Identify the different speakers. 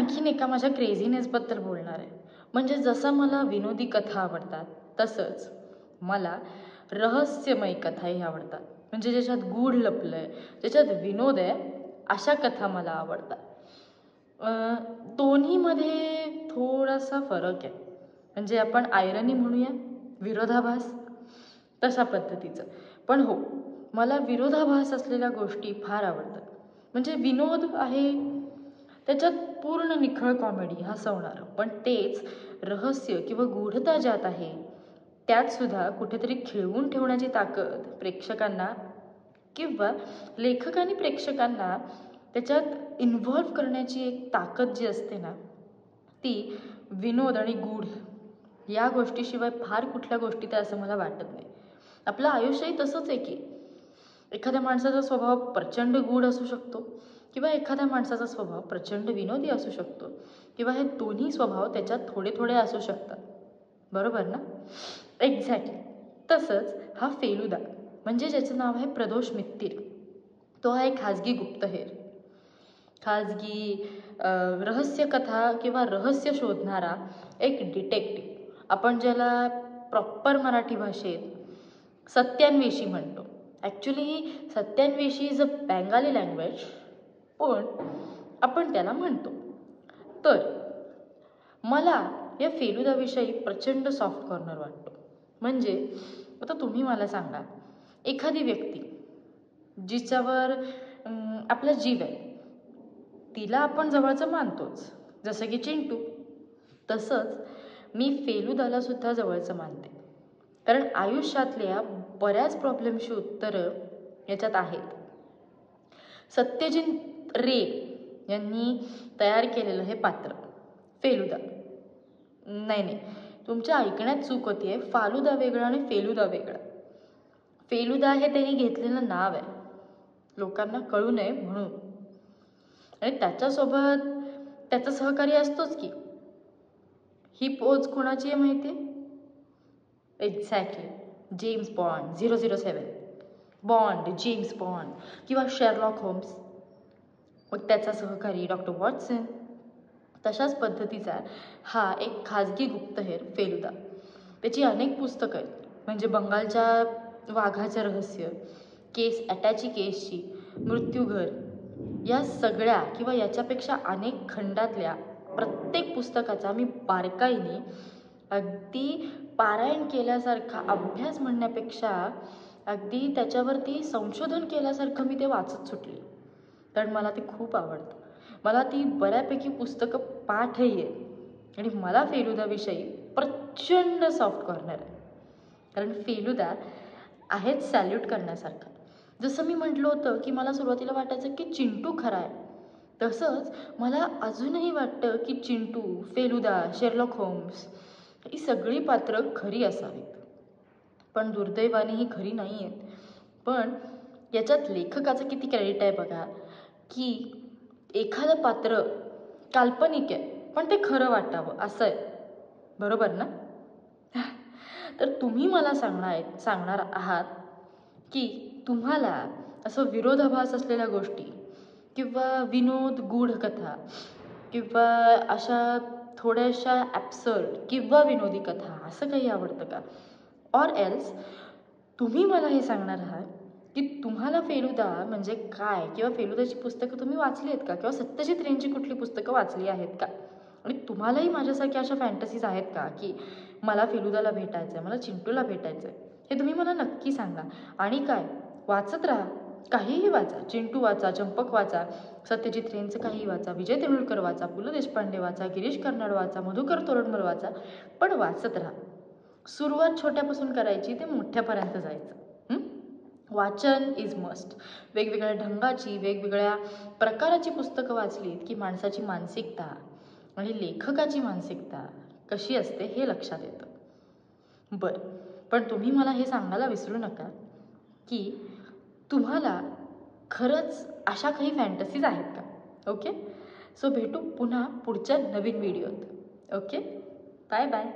Speaker 1: आणखीन एका माझ्या क्रेझीनेसबद्दल बोलणार आहे. म्हणजे जसं मला विनोदी कथा आवडतात तसंच मला रहस्यमय कथाही आवडतात. म्हणजे ज्याच्यात गूढ लपलं आहे, ज्याच्यात विनोद आहे, अशा कथा मला आवडतात. दोन्हीमध्ये थोडासा फरक आहे. म्हणजे आपण आयरनी म्हणूया, विरोधाभास, तशा पद्धतीचं. पण हो, मला विरोधाभास असलेल्या गोष्टी फार आवडतात. म्हणजे विनोद आहे, त्याच्यात पूर्ण निखळ कॉमेडी हसवणारं, पण तेच रहस्य किंवा गूढता ज्यात आहे त्यातसुद्धा कुठेतरी खिळवून ठेवण्याची ताकद प्रेक्षकांना किंवा लेखकांनी प्रेक्षकांना त्याच्यात इन्व्हॉल्व करण्याची एक ताकद जी असते ना, ती विनोद आणि गूढ या गोष्टीशिवाय फार कुठल्या गोष्टीत आहे असं मला वाटत नाही. आपलं आयुष्यही तसंच आहे की एखाद्या माणसाचा स्वभाव प्रचंड गूढ असू शकतो किंवा एखाद्या माणसाचा स्वभाव प्रचंड विनोदी असू शकतो किंवा हे दोन्ही स्वभाव त्याच्यात थोडे थोडे असू शकतात. बरोबर ना? एक्झॅक्टली. तसंच हा फेलुदा म्हणजे ज्याचं नाव आहे प्रदोष मित्तीर, तो आहे खाजगी गुप्तहेर, खाजगी रहस्यकथा किंवा रहस्य शोधणारा एक डिटेक्टिव्ह. आपण ज्याला प्रॉपर मराठी भाषेत सत्यान्वेषी म्हणतो. Actually सत्यान्वेषी is a Bengali language, पण आपण त्याला म्हणतो. तर मला या फेलुदाविषयी प्रचंड सॉफ्ट कॉर्नर वाटतो. म्हणजे आता तुम्ही मला सांगा, एखादी व्यक्ती जिच्यावर आपला जीव आहे तिला आपण जवळचं मानतोच, जसं की चिंटू. तसंच मी फेलुदाला सुद्धा जवळचं मानते, कारण आयुष्यातल्या बऱ्याच प्रॉब्लेमची उत्तरं याच्यात आहेत. सत्यजित रे यांनी तयार केलेलं हे पात्र फेलुदा, नाही, तुमच्या ऐकण्यात चूक होती आहे. फालुदा वेगळा आणि फेलुदा वेगळा. फेलुदा हे त्यांनी घेतलेलं नाव आहे, लोकांना कळू नये म्हणून. आणि त्याच्यासोबत त्याचा सहकारी असतोच की. ही पोज कोणाची आहे माहिती आहे? Exactly, James bond 007, bond, James bond किंवा शेरलॉक होम्स. मग त्याचा सहकारी डॉक्टर वॉटसन. तशाच पद्धतीचा हा एक खाजगी गुप्तहेर फेलुदा. त्याची अनेक पुस्तकं आहेत. म्हणजे बंगालच्या वाघाचं रहस्य, केस अटॅची केसची, मृत्यूघर, या सगळ्या किंवा याच्यापेक्षा अनेक खंडातल्या प्रत्येक पुस्तकाचा मी बारकाईने अगदी पारायण केल्यासारखा, अभ्यास म्हणण्यापेक्षा अगदी त्याच्यावरती संशोधन केल्यासारखं मी ते वाचत सुटले. कारण मला ते खूप आवडतं. मला ती बऱ्यापैकी पुस्तकं पाठही आहेत. आणि मला फेलुदाविषयी प्रचंड सॉफ्ट कॉर्नर आहे. कारण फेलुदा आहेच सॅल्यूट करण्यासारखा. जसं मी म्हटलं होतं की मला सुरुवातीला वाटायचं की चिंटू खरा आहे, तसंच मला अजूनही वाटतं की चिंटू, फेलुदा, शेरलॉक होम्स ही सगळी पात्रं खरी असावीत. पण दुर्दैवाने ही खरी नाही आहेत. पण याच्यात लेखकाचं किती क्रेडिट आहे बघा, की एखादं पात्र काल्पनिक आहे पण ते खरं वाटावं असं आहे. बरोबर ना? तर तुम्ही मला सांगणार आहात की तुम्हाला असं विरोधाभास असलेल्या गोष्टी किंवा विनोद गूढ कथा किंवा अशा थोड्याशा ॲब्सर्ड किंवा विनोदी कथा असं काही आवडतं का? ऑर एल्स तुम्ही मला हे सांगणार आहात की तुम्हाला फेलुदा म्हणजे काय किंवा फेलुदाची पुस्तकं तुम्ही वाचली आहेत का किंवा सत्यजित रेंची कुठली पुस्तकं वाचली आहेत का? आणि तुम्हालाही माझ्यासारख्या अशा फॅन्टसीज आहेत का की मला फेलुदाला भेटायचं आहे, मला चिंटूला भेटायचं आहे? हे तुम्ही मला नक्की सांगा. आणि काय, वाचत राहा, काहीही वाचा. चिंटू वाचा, चंपक वाचा, सत्यजित रेंचं काहीही वाचा, विजय तेंडुलकर वाचा, पु ल देशपांडे वाचा, गिरीश कर्नाड वाचा, मधुकर तोरडमल वाचा, पण वाचत राहा. सुरुवात छोट्यापासून करायची ते मोठ्यापर्यंत जायचं. वाचन इज मस्ट. वेगवेगळ्या ढंगाची, वेगवेगळ्या प्रकाराची पुस्तकं वाचलीत की माणसाची मानसिकता आणि लेखकाची मानसिकता कशी असते हे लक्षात येतं. बरं, पण तुम्ही मला हे सांगायला विसरू नका की तुम्हाला खरंच अशा काही फॅन्टसीज आहेत का? ओके, सो भेटू पुन्हा पुढच्या नवीन व्हिडिओत. Okay, bye bye.